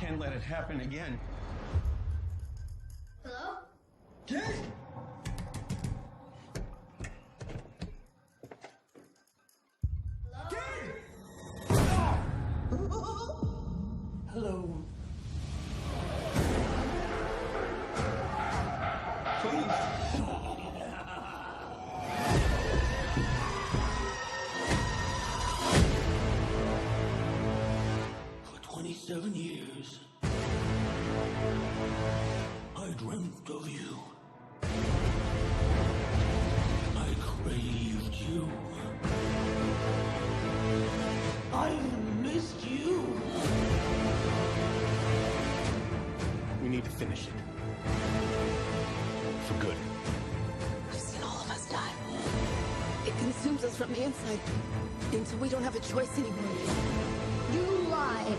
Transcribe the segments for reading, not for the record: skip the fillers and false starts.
can't let it happen again. Hello? Kid! Hello. Please. For 27 years, I dreamt of you. I craved you. I missed you. We need to finish it. For good. I've seen all of us die. It consumes us from the inside until we don't have a choice anymore. You lied.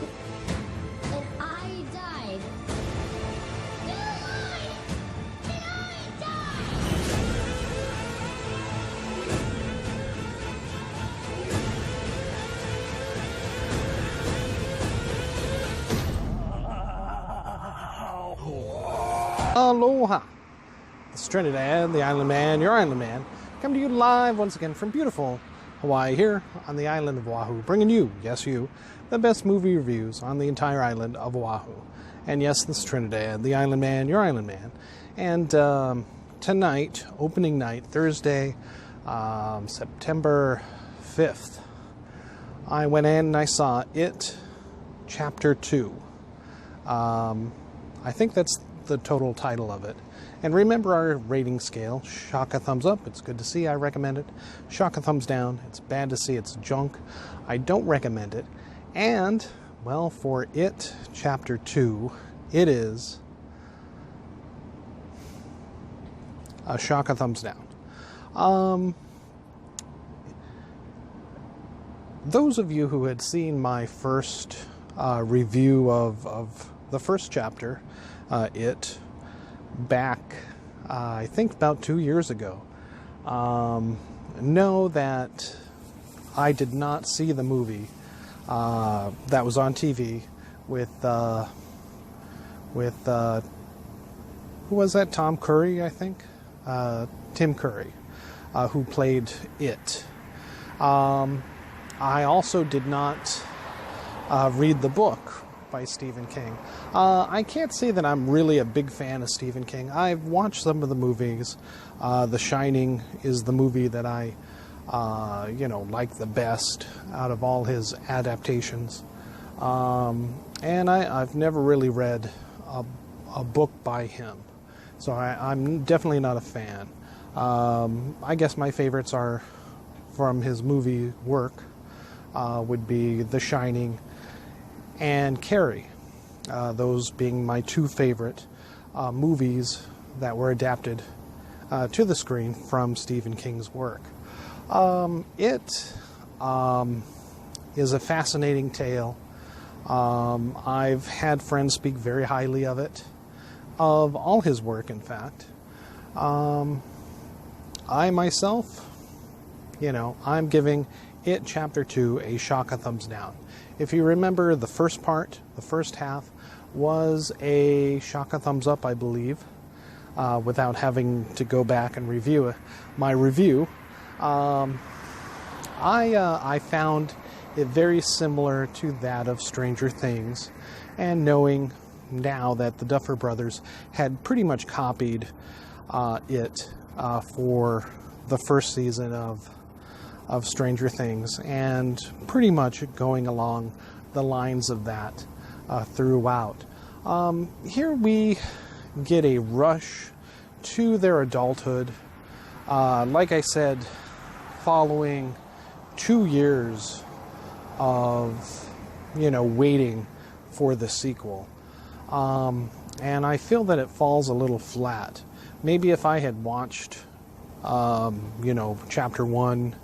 And I died. You lied! And I died! Aloha! It's Trinidad, the Island Man, your Island Man, come to you live once again from beautiful Hawaii here on the island of Oahu, bringing you, yes you, the best movie reviews on the entire island of Oahu. And yes, this is Trinidad, the Island Man, your Island Man. And tonight, opening night, Thursday, September 5th, I went in and I saw It, Chapter 2. I think that's the total title of it. And remember our rating scale: Shaka thumbs up, it's good to see, I recommend it. Shaka thumbs down, it's bad to see, it's junk, I don't recommend it. And, well, for It Chapter 2, it is a Shaka thumbs down. Those of you who had seen my first review of the first chapter, It, back, I think about 2 years ago, know that I did not see the movie that was on TV with who was that? Tom Curry, I think? Tim Curry, who played It. I also did not read the book by Stephen King. I can't say that I'm really a big fan of Stephen King. I've watched some of the movies. The Shining is the movie that I, like the best out of all his adaptations. And I've never really read a book by him. So I'm definitely not a fan. I guess my favorites are from his movie work would be The Shining and Carrie, those being my two favorite movies that were adapted to the screen from Stephen King's work. It is a fascinating tale. I've had friends speak very highly of it, of all his work, in fact. I myself, I'm giving It Chapter 2 a Shaka thumbs down. If you remember, the first part, the first half, was a Shaka thumbs up, I believe, without having to go back and review my review. I found it very similar to that of Stranger Things, and knowing now that the Duffer Brothers had pretty much copied it for the first season of Stranger Things, and pretty much going along the lines of that throughout. Here we get a rush to their adulthood, like I said, following 2 years of, waiting for the sequel. And I feel that it falls a little flat. Maybe if I had watched, Chapter 1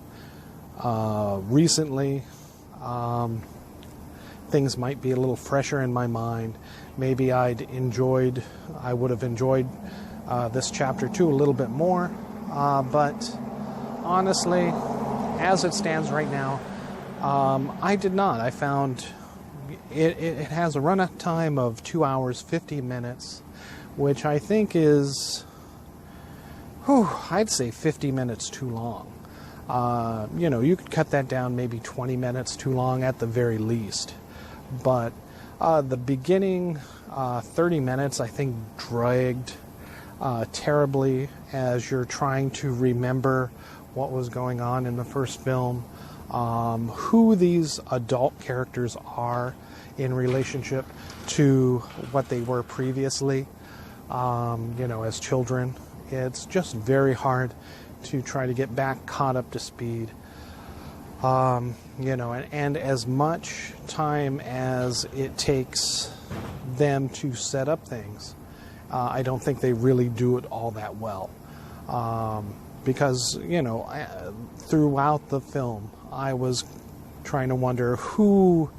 recently, things might be a little fresher in my mind. Maybe I would have enjoyed this Chapter 2 a little bit more. But honestly, as it stands right now, I did not. I found, it has a run time of 2 hours 50 minutes, which I think is, I'd say 50 minutes too long. You could cut that down maybe 20 minutes too long at the very least. But the beginning 30 minutes, I think, dragged terribly as you're trying to remember what was going on in the first film, who these adult characters are in relationship to what they were previously, as children. It's just very hard to try to get back caught up to speed. And as much time as it takes them to set up things, I don't think they really do it all that well. Because, throughout the film, I was trying to wonder who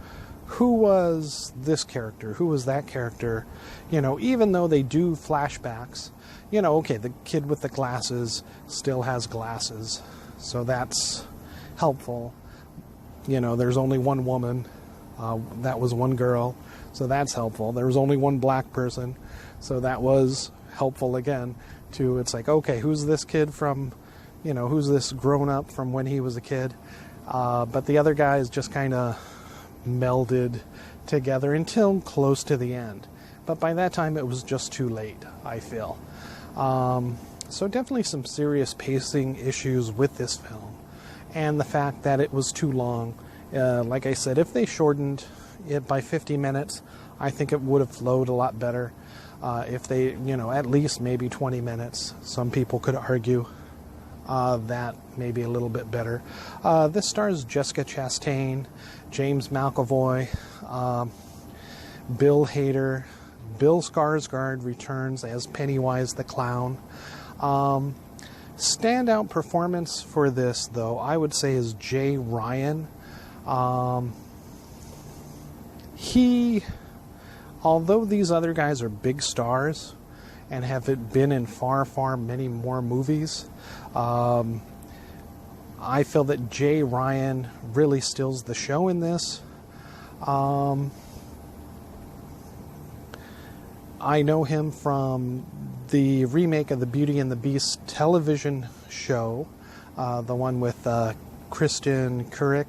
was this character, who was that character, even though they do flashbacks. Okay, the kid with the glasses still has glasses, so that's helpful. There's only one woman, that was one girl, so that's helpful. There was only one black person, so that was helpful again, too. It's like, okay, who's this kid from, who's this grown up from when he was a kid? But the other guys just kind of melded together until close to the end. But by that time, it was just too late, I feel. So definitely some serious pacing issues with this film. And the fact that it was too long. Like I said, if they shortened it by 50 minutes, I think it would have flowed a lot better. If they, at least maybe 20 minutes, some people could argue that maybe a little bit better. This stars Jessica Chastain, James McAvoy, Bill Hader. Bill Skarsgård returns as Pennywise the Clown. Standout performance for this, though, I would say is Jay Ryan. Although these other guys are big stars and have been in far many more movies, I feel that Jay Ryan really steals the show in this. I know him from the remake of the Beauty and the Beast television show, the one with Kristen Curick,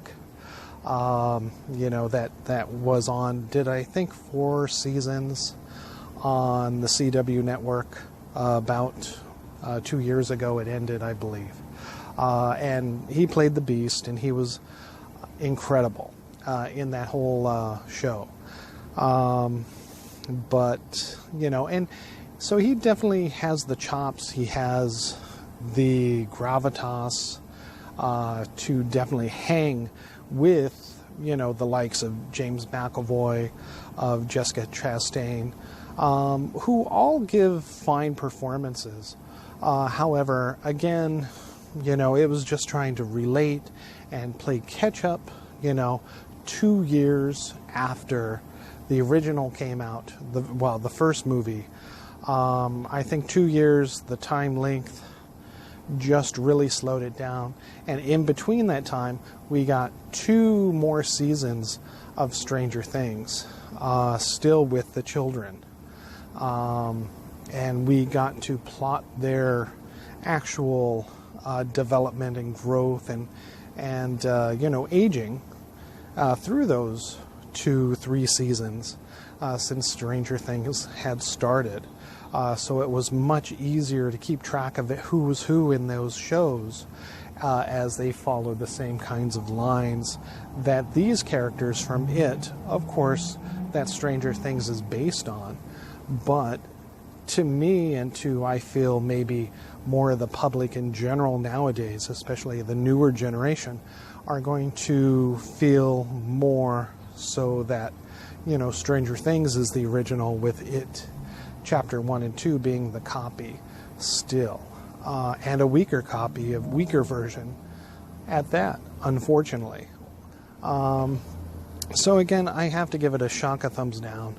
that was on, did I think 4 seasons on the CW network. About 2 years ago it ended, I believe. And he played the Beast, and he was incredible in that whole show. But, and so he definitely has the chops. He has the gravitas to definitely hang with, the likes of James McAvoy, of Jessica Chastain, who all give fine performances. However, again, it was just trying to relate and play catch up, 2 years after the original came out, the first movie. I think 2 years, the time length just really slowed it down. And in between that time, we got 2 more seasons of Stranger Things, still with the children. And we got to plot their actual development and growth and aging through those 2-3 seasons since Stranger Things had started. So it was much easier to keep track of it, who was who in those shows, as they followed the same kinds of lines that these characters from it, of course, that Stranger Things is based on. But to me, and to, I feel, maybe more of the public in general nowadays, especially the newer generation, are going to feel more so that, Stranger Things is the original, with it, Chapter 1 and 2 being the copy still. And a weaker copy, a weaker version at that, unfortunately. So again, I have to give it a Shaka thumbs down,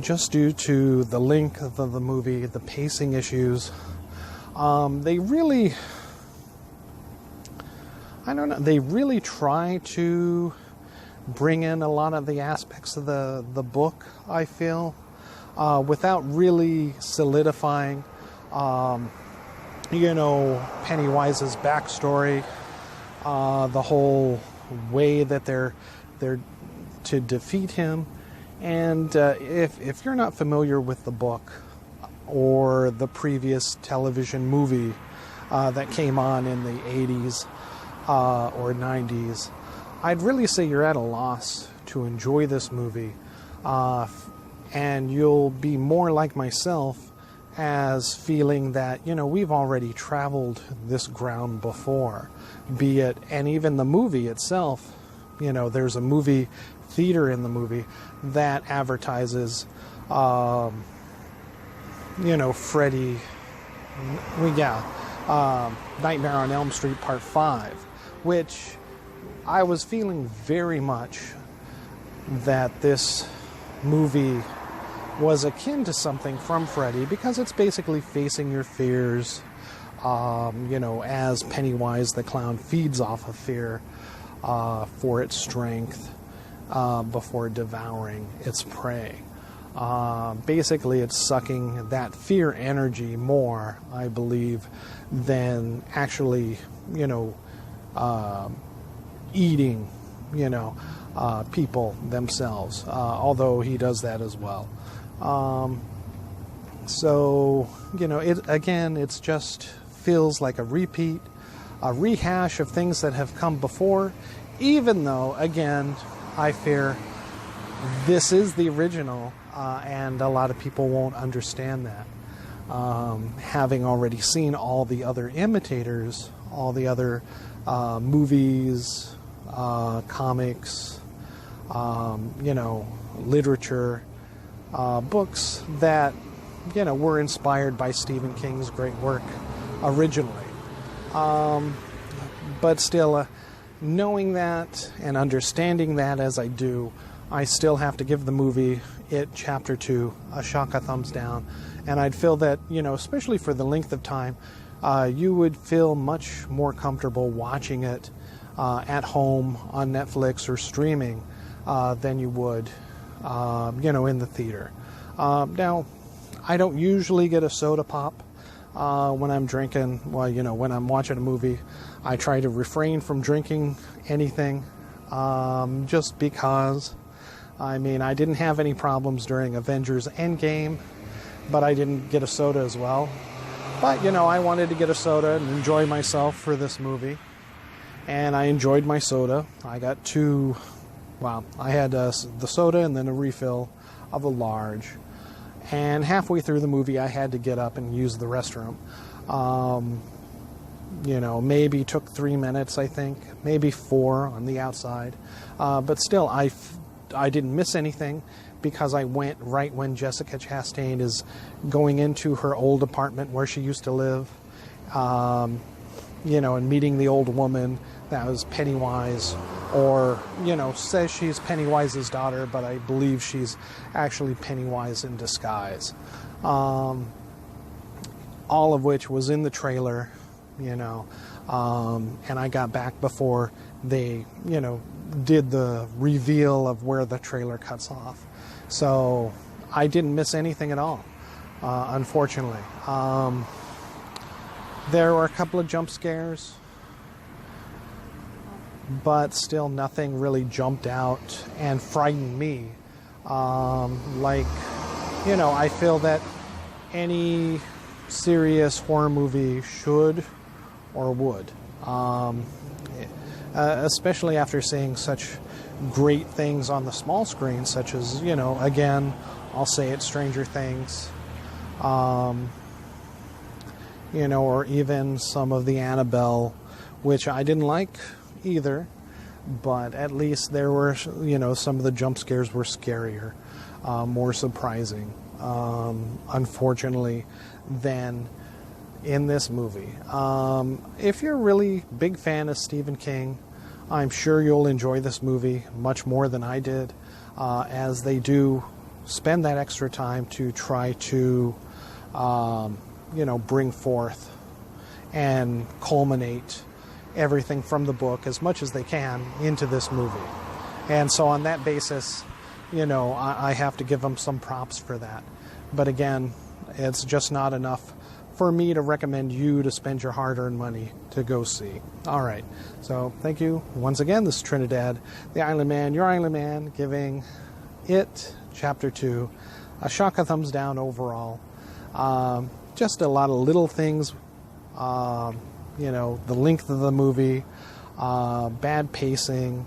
just due to the length of the movie, the pacing issues. They really try to bring in a lot of the aspects of the book, I feel, without really solidifying, Pennywise's backstory, the whole way that they're to defeat him. And if you're not familiar with the book or the previous television movie that came on in the 80s or 90s, I'd really say you're at a loss to enjoy this movie. And you'll be more like myself as feeling that, we've already traveled this ground before. Be it, and even the movie itself, there's a movie theater in the movie that advertises, Freddy, Nightmare on Elm Street Part 5, which I was feeling very much that this movie was akin to something from Freddy, because it's basically facing your fears, as Pennywise the clown feeds off of fear for its strength before devouring its prey. Basically, it's sucking that fear energy more, I believe, than actually, eating, people themselves, although he does that as well. It's just feels like a repeat, a rehash of things that have come before, even though, again, I fear this is the original, and a lot of people won't understand that. Having already seen all the other imitators, all the other movies, comics, literature, books that, were inspired by Stephen King's great work originally. But still, knowing that and understanding that as I do, I still have to give the movie, It Chapter 2, a Shaka thumbs down. And I'd feel that, especially for the length of time, you would feel much more comfortable watching it at home on Netflix or streaming than you would, in the theater. Now, I don't usually get a soda pop when I'm drinking. Well, when I'm watching a movie, I try to refrain from drinking anything, just because. I didn't have any problems during Avengers Endgame, but I didn't get a soda as well. But, I wanted to get a soda and enjoy myself for this movie. And I enjoyed my soda. I got I had the soda and then a refill of a large. And halfway through the movie, I had to get up and use the restroom. Maybe took 3 minutes, I think. Maybe 4 on the outside. But still, I didn't miss anything, because I went right when Jessica Chastain is going into her old apartment where she used to live, and meeting the old woman that was Pennywise, or, says she's Pennywise's daughter, but I believe she's actually Pennywise in disguise. All of which was in the trailer, and I got back before they, did the reveal of where the trailer cuts off. So I didn't miss anything at all, unfortunately. There were a couple of jump scares, but still nothing really jumped out and frightened me. I feel that any serious horror movie should or would. Especially after seeing such great things on the small screen, such as, again, I'll say it, Stranger Things, or even some of the Annabelle, which I didn't like either, but at least there were, some of the jump scares were scarier, more surprising, unfortunately, than in this movie. If you're a really big fan of Stephen King, I'm sure you'll enjoy this movie much more than I did, as they do spend that extra time to try to, bring forth and culminate everything from the book as much as they can into this movie. And so on that basis, you know, I have to give them some props for that. But again, it's just not enough for me to recommend you to spend your hard-earned money to go see. All right. So thank you once again. This is Trinidad the Island Man, your Island Man, giving It Chapter 2 a Shaka thumbs down overall. Just a lot of little things. You know, the length of the movie, bad pacing,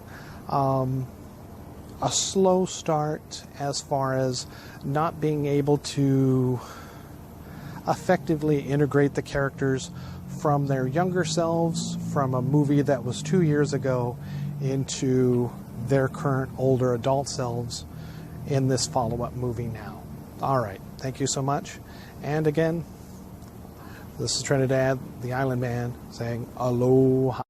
a slow start as far as not being able to effectively integrate the characters from their younger selves from a movie that was 2 years ago into their current older adult selves in this follow-up movie now. All right, thank you so much. And again, this is Trinidad, the Island Man, saying aloha.